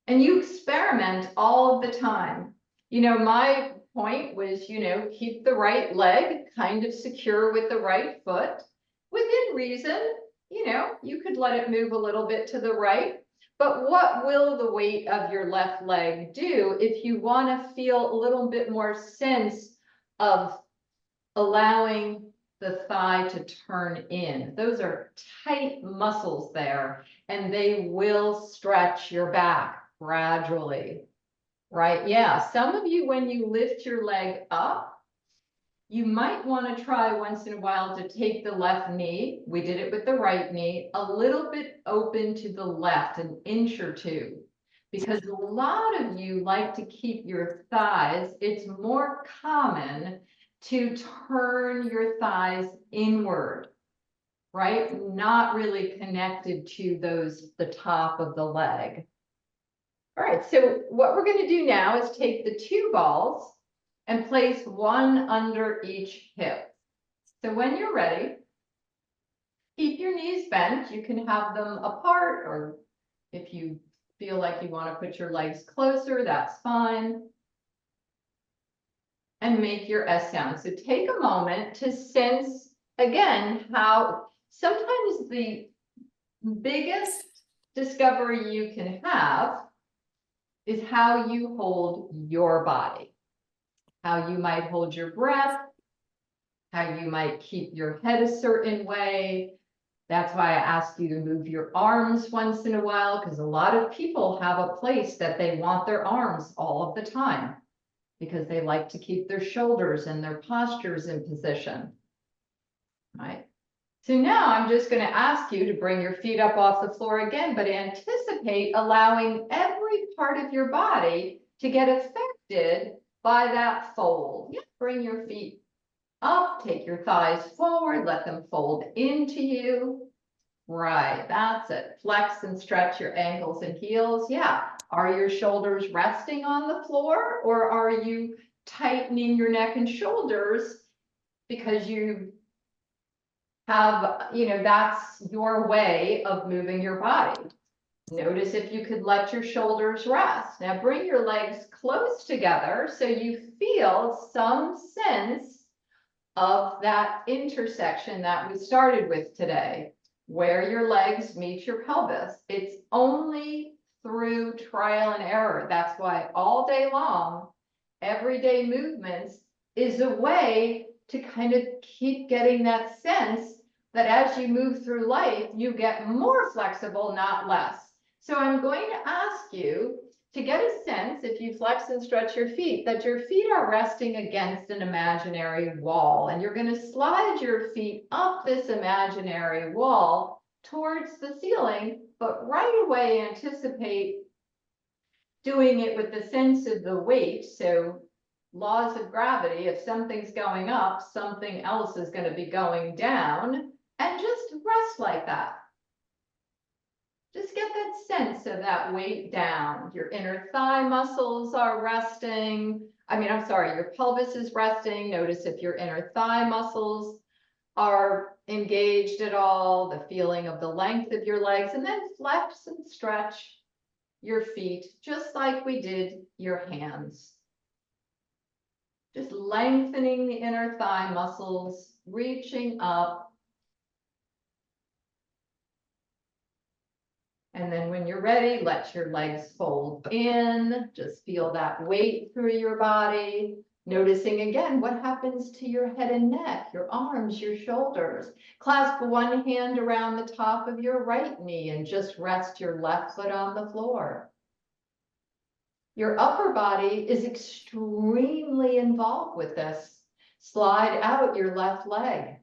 And you experiment all of the time. You know, my point was, you know, keep the right leg kind of secure with the right foot within reason. You know, you could let it move a little bit to the right, but what will the weight of your left leg do if you want to feel a little bit more sense of allowing the thigh to turn in? Those are tight muscles there, and they will stretch your back gradually, right? Yeah, some of you, when you lift your leg up, you might want to try once in a while to take the left knee. We did it with the right knee, a little bit open to the left, an inch or two, because a lot of you like to keep your thighs. It's more common to turn your thighs inward, right? Not really connected to the top of the leg. All right, so what we're going to do now is take the two balls and place one under each hip. So when you're ready, keep your knees bent. You can have them apart, or if you feel like you want to put your legs closer, that's fine. And make your S sound. So take a moment to sense again how sometimes the biggest discovery you can have is how you hold your body. How you might hold your breath, how you might keep your head a certain way. That's why I ask you to move your arms once in a while, because a lot of people have a place that they want their arms all of the time, because they like to keep their shoulders and their postures in position, right? So now I'm just going to ask you to bring your feet up off the floor again, but anticipate allowing every part of your body to get affected by that fold. Yeah, bring your feet up, take your thighs forward, let them fold into you. Right, that's it. Flex and stretch your ankles and heels. Yeah, Are your shoulders resting on the floor, or are you tightening your neck and shoulders because you have, that's your way of moving your body? Notice if you could let your shoulders rest. Now bring your legs close together so you feel some sense of that intersection that we started with today, where your legs meet your pelvis. It's only through trial and error. That's why all day long, everyday movements is a way to kind of keep getting that sense that as you move through life, you get more flexible, not less. So I'm going to ask you to get a sense, if you flex and stretch your feet, that your feet are resting against an imaginary wall, and you're going to slide your feet up this imaginary wall towards the ceiling, but right away anticipate doing it with the sense of the weight. So laws of gravity, if something's going up, something else is going to be going down, and just rest like that. Just get that sense of that weight down. Your inner thigh muscles are resting. I'm sorry, your pelvis is resting. Notice if your inner thigh muscles are engaged at all, the feeling of the length of your legs, and then flex and stretch your feet, just like we did your hands. Just lengthening the inner thigh muscles, reaching up. And then when you're ready, let your legs fold in. Just feel that weight through your body. Noticing again what happens to your head and neck, your arms, your shoulders. Clasp one hand around the top of your right knee and just rest your left foot on the floor. Your upper body is extremely involved with this. Slide out your left leg.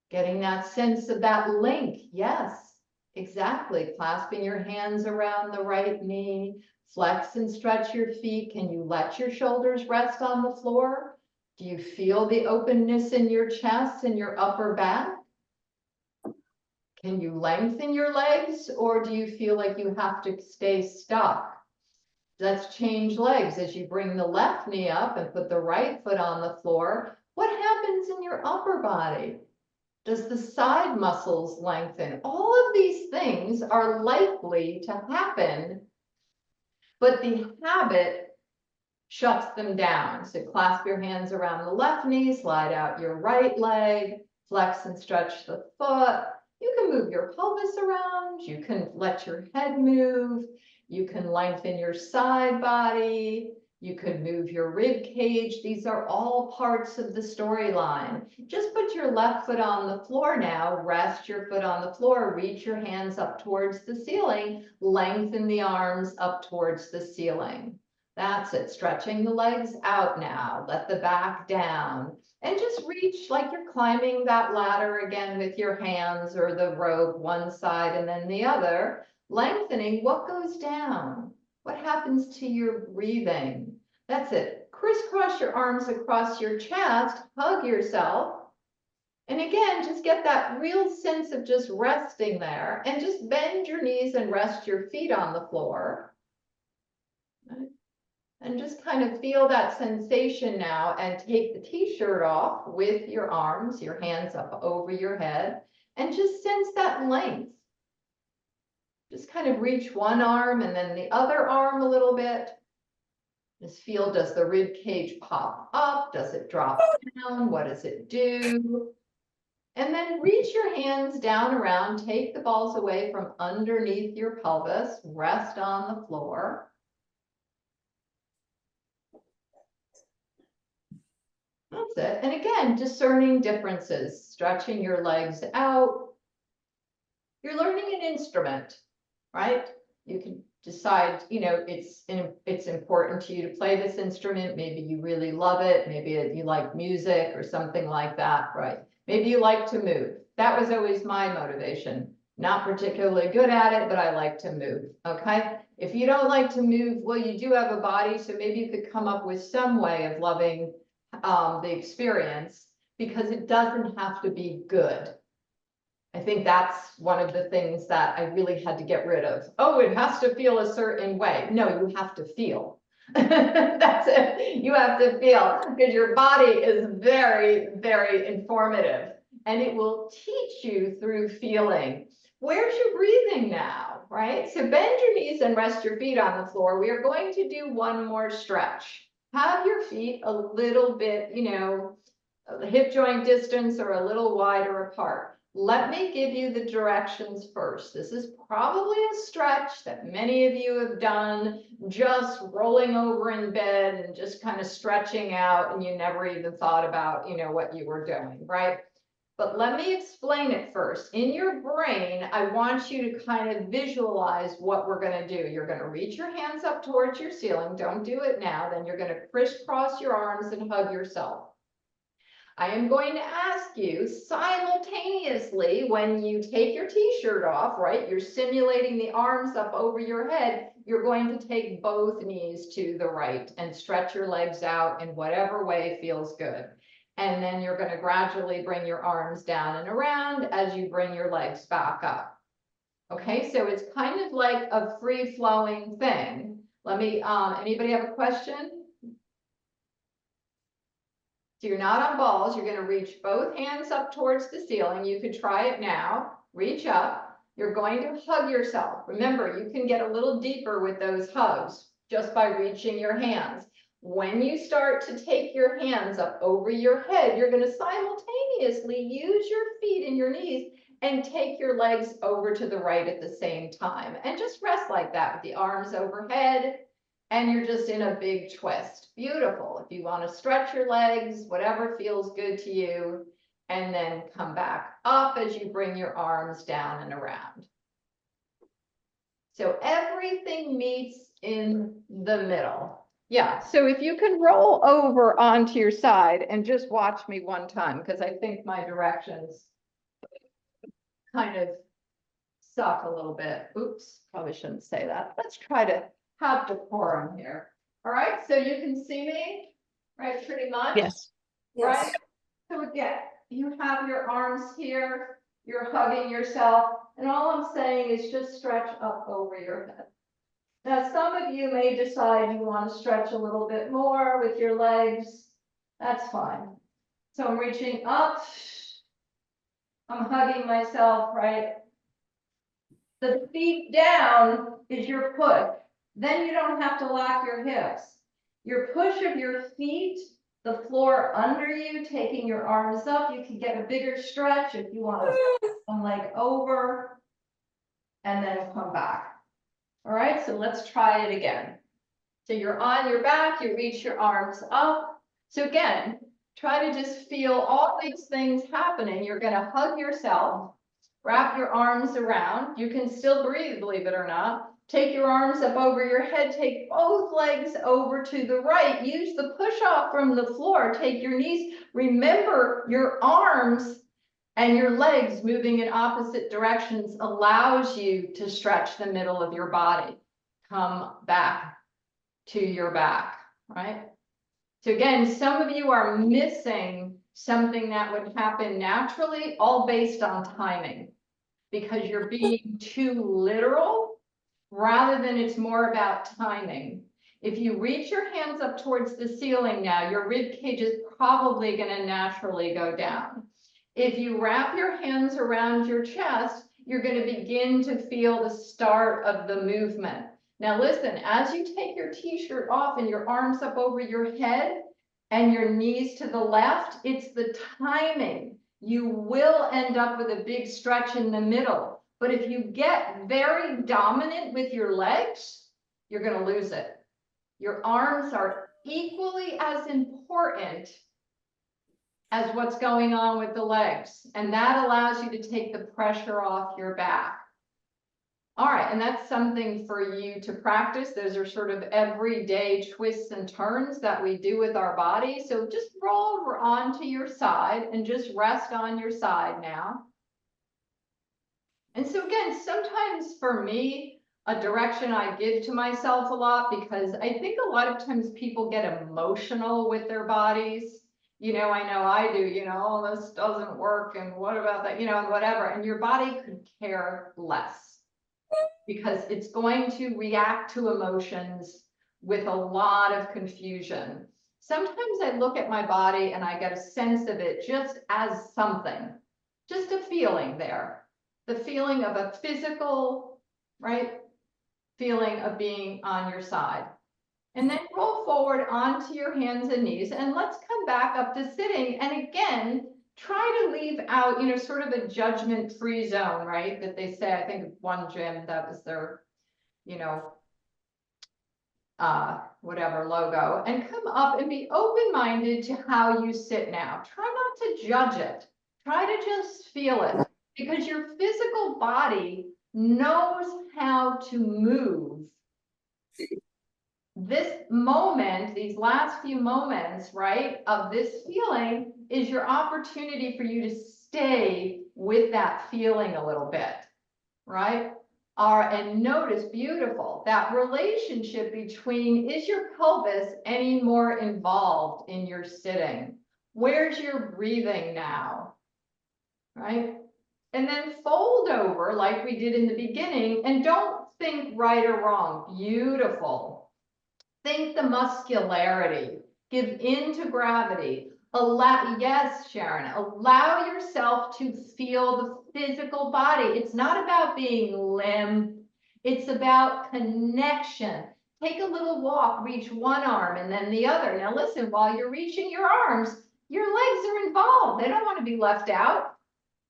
Getting that sense of that link, yes. Exactly, clasping your hands around the right knee, flex and stretch your feet. Can you let your shoulders rest on the floor? Do you feel the openness in your chest and your upper back? Can you lengthen your legs, or do you feel like you have to stay stuck? Let's change legs as you bring the left knee up and put the right foot on the floor. What happens in your upper body? Does the side muscles lengthen? All of these things are likely to happen, but the habit shuts them down. So clasp your hands around the left knee, slide out your right leg, flex and stretch the foot. You can move your pelvis around. You can let your head move. You can lengthen your side body. You could move your rib cage. These are all parts of the storyline. Just put your left foot on the floor now. Rest your foot on the floor. Reach your hands up towards the ceiling. Lengthen the arms up towards the ceiling. That's it. Stretching the legs out now. Let the back down. And just reach like you're climbing that ladder again with your hands, or the rope, one side and then the other. Lengthening what goes down. What happens to your breathing? That's it. Crisscross your arms across your chest, hug yourself. And again, just get that real sense of just resting there, and just bend your knees and rest your feet on the floor. And just kind of feel that sensation now, and take the t-shirt off with your arms, your hands up over your head, and just sense that length. Just kind of reach one arm and then the other arm a little bit. Just feel, does the rib cage pop up? Does it drop down? What does it do? And then reach your hands down around, take the balls away from underneath your pelvis, rest on the floor. That's it. And again, discerning differences, stretching your legs out. You're learning an instrument, right? You can decide, it's important to you to play this instrument. Maybe you really love it. Maybe you like music or something like that, right? Maybe you like to move. That was always my motivation. Not particularly good at it, but I like to move, okay? If you don't like to move, well, you do have a body, so maybe you could come up with some way of loving the experience, because it doesn't have to be good. I think that's one of the things that I really had to get rid of. Oh, it has to feel a certain way. No, you have to feel. That's it. You have to feel, because your body is very, very informative, and it will teach you through feeling. Where's your breathing now, right? So bend your knees and rest your feet on the floor. We are going to do one more stretch. Have your feet a little bit, hip joint distance or a little wider apart. Let me give you the directions first. This is probably a stretch that many of you have done, just rolling over in bed and just kind of stretching out, and you never even thought about, what you were doing, right? But let me explain it first. In your brain, I want you to kind of visualize what we're going to do. You're going to reach your hands up towards your ceiling. Don't do it now. Then you're going to crisscross your arms and hug yourself. I am going to ask you simultaneously, when you take your t-shirt off, right? You're simulating the arms up over your head. You're going to take both knees to the right and stretch your legs out in whatever way feels good. And then you're going to gradually bring your arms down and around as you bring your legs back up. Okay, so it's kind of like a free-flowing thing. Let me, anybody have a question? So you're not on balls. You're going to reach both hands up towards the ceiling. You could try it now. Reach up. You're going to hug yourself. Remember, you can get a little deeper with those hugs just by reaching your hands. When you start to take your hands up over your head, you're going to simultaneously use your feet and your knees and take your legs over to the right at the same time. And just rest like that with the arms overhead. And you're just in a big twist. Beautiful. If you want to stretch your legs, whatever feels good to you, and then come back up as you bring your arms down and around. So everything meets in the middle. Yeah, so if you can roll over onto your side and just watch me one time, because I think my directions kind of suck a little bit. Oops, probably shouldn't say that. Let's try to have decorum here. All right, so you can see me, right, pretty much? Yes. Right? So again, you have your arms here, you're hugging yourself, and all I'm saying is just stretch up over your head. Now, some of you may decide you want to stretch a little bit more with your legs. That's fine. So I'm reaching up, I'm hugging myself, right? The feet down is your push. Then you don't have to lock your hips. Your push of your feet, the floor under you, taking your arms up. You can get a bigger stretch if you want to put one leg over and then come back. All right, so let's try it again. So you're on your back, you reach your arms up. So again, try to just feel all these things happening. You're going to hug yourself, wrap your arms around. You can still breathe, believe it or not. Take your arms up over your head, take both legs over to the right. Use the push off from the floor, take your knees. Remember, your arms and your legs moving in opposite directions allows you to stretch the middle of your body. Come back to your back, right? So again, some of you are missing something that would happen naturally, all based on timing, because you're being too literal rather than it's more about timing. If you reach your hands up towards the ceiling now, your rib cage is probably going to naturally go down. If you wrap your hands around your chest, you're going to begin to feel the start of the movement. Now listen, as you take your t-shirt off and your arms up over your head and your knees to the left, it's the timing. You will end up with a big stretch in the middle. But if you get very dominant with your legs, you're going to lose it. Your arms are equally as important as what's going on with the legs. And that allows you to take the pressure off your back. All right, and that's something for you to practice. Those are sort of everyday twists and turns that we do with our body. So just roll over onto your side and just rest on your side now. And so again, sometimes for me, a direction I give to myself a lot, because I think a lot of times people get emotional with their bodies I know I do, oh, this doesn't work, and what about that, and whatever, and your body could care less. Because it's going to react to emotions with a lot of confusion. Sometimes I look at my body and I get a sense of it just as something, just a feeling there. The feeling of a physical, right? Feeling of being on your side. And then roll forward onto your hands and knees, and let's come back up to sitting. And again, try to leave out, sort of a judgment-free zone, right? That they say, I think one gym, that was their, whatever logo, and come up and be open-minded to how you sit now. Try not to judge it. Try to just feel it, because your physical body knows how to move. This moment, these last few moments, right, of this feeling is your opportunity for you to stay with that feeling a little bit, right? And notice, beautiful, that relationship between, is your pelvis any more involved in your sitting? Where's your breathing now, right? And then fold over like we did in the beginning, and don't think right or wrong. Beautiful. Think the muscularity, give in to gravity. Yes, Sharon, allow yourself to feel the physical body. It's not about being limp. It's about connection. Take a little walk, reach one arm and then the other. Now listen, while you're reaching your arms, your legs are involved. They don't want to be left out.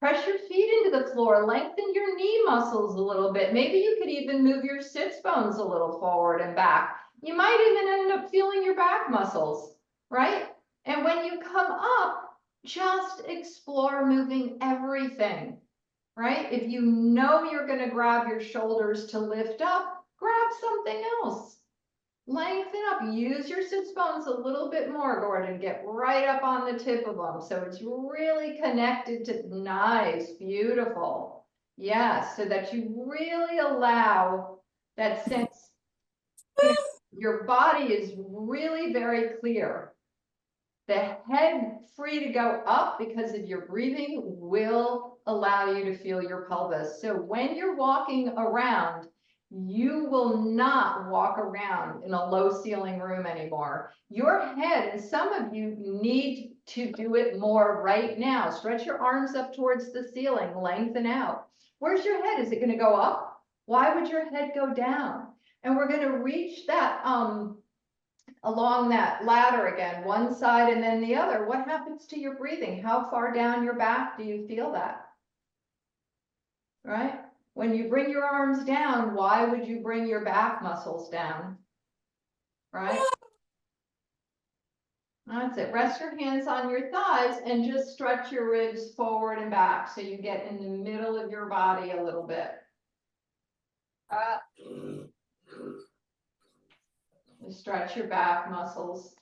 Press your feet into the floor, lengthen your knee muscles a little bit. Maybe you could even move your sits bones a little forward and back. You might even end up feeling your back muscles, right? And when you come up, just explore moving everything, right? If you know you're going to grab your shoulders to lift up, grab something else. Lengthen up, use your sits bones a little bit more, Gordon. Get right up on the tip of them. So it's really connected to, nice, beautiful. Yes, so that you really allow that sense, your body is really very clear. The head free to go up because of your breathing will allow you to feel your pelvis. So when you're walking around, you will not walk around in a low ceiling room anymore. Your head, and some of you need to do it more right now. Stretch your arms up towards the ceiling, lengthen out. Where's your head? Is it going to go up? Why would your head go down? And we're going to reach that along that ladder again, one side and then the other. What happens to your breathing? How far down your back do you feel that? Right? When you bring your arms down, why would you bring your back muscles down? Right? That's it. Rest your hands on your thighs and just stretch your ribs forward and back so you get in the middle of your body a little bit. Stretch your back muscles.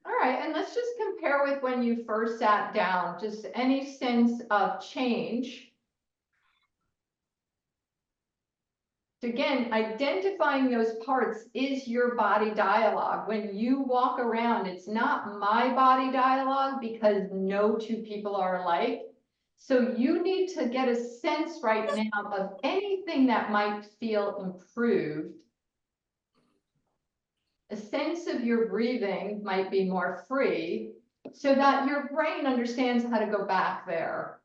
All right, and let's just compare with when you first sat down, just any sense of change. Again, identifying those parts is your body dialogue. When you walk around, it's not my body dialogue because no two people are alike. So you need to get a sense right now of anything that might feel improved. A sense of your breathing might be more free so that your brain understands how to go back there.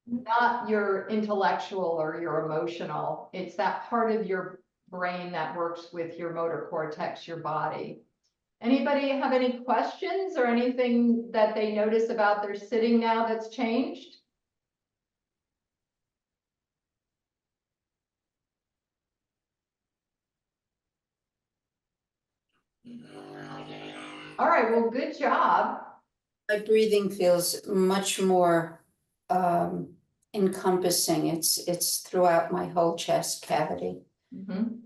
Not your intellectual or your emotional. It's that part of your brain that works with your motor cortex, your body. Anybody have any questions or anything that they notice about their sitting now that's changed? All right, well, good job. My breathing feels much more encompassing. It's throughout my whole chest cavity. And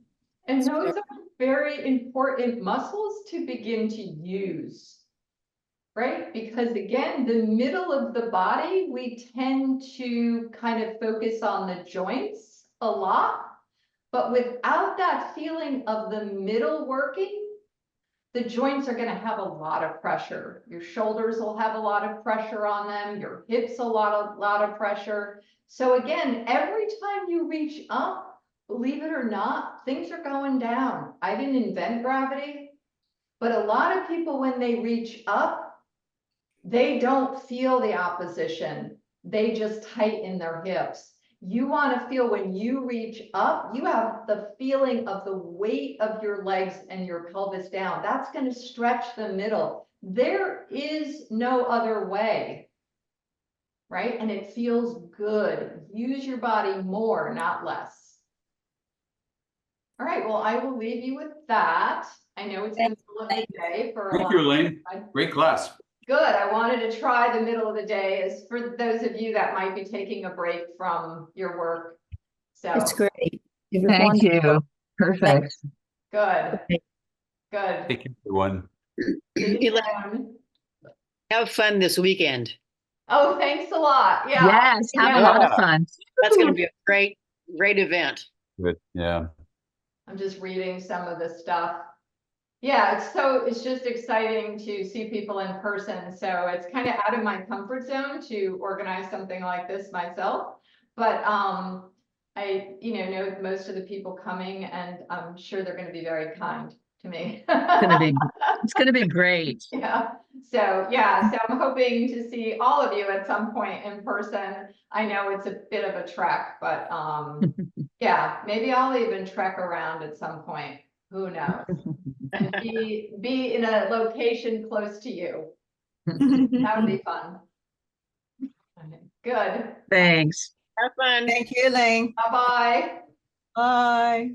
those are very important muscles to begin to use, right? Because again, the middle of the body, we tend to kind of focus on the joints a lot, but without that feeling of the middle working, the joints are gonna have a lot of pressure. Your shoulders will have a lot of pressure on them, your hips a lot of pressure. So again, every time you reach up, believe it or not, things are going down. I didn't invent gravity, but a lot of people, when they reach up, they don't feel the opposition. They just tighten their hips. You want to feel when you reach up, you have the feeling of the weight of your legs and your pelvis down. That's going to stretch the middle. There is no other way, right? And it feels good. Use your body more, not less. All right, well, I will leave you with that. I know it's in the middle of the day for a Thank lot you, of Elaine. Great class. Good. I wanted to try the middle of the day as for those of you that might be taking a break from your work. So It's great. It was Thank wonderful. you. Perfect. good. Good. Take care, everyone. See you Elaine, soon. have fun this weekend. Oh, thanks a lot. Yeah. Yes, have a lot of fun. That's gonna be a great event. Good. Yeah. I'm just reading some of the stuff. Yeah, it's just exciting to see people in person. So it's kind of out of my comfort zone to organize something like this myself. But I know most of the people coming, and I'm sure they're going to be very kind to me. It's gonna be great. Yeah. So I'm hoping to see all of you at some point in person. I know it's a bit of a trek, but yeah, maybe I'll even trek around at some point. Who knows? And be in a location close to you. That would be fun. Okay, good. Thanks. Have fun. Thank you, Elaine. Bye-bye. Bye.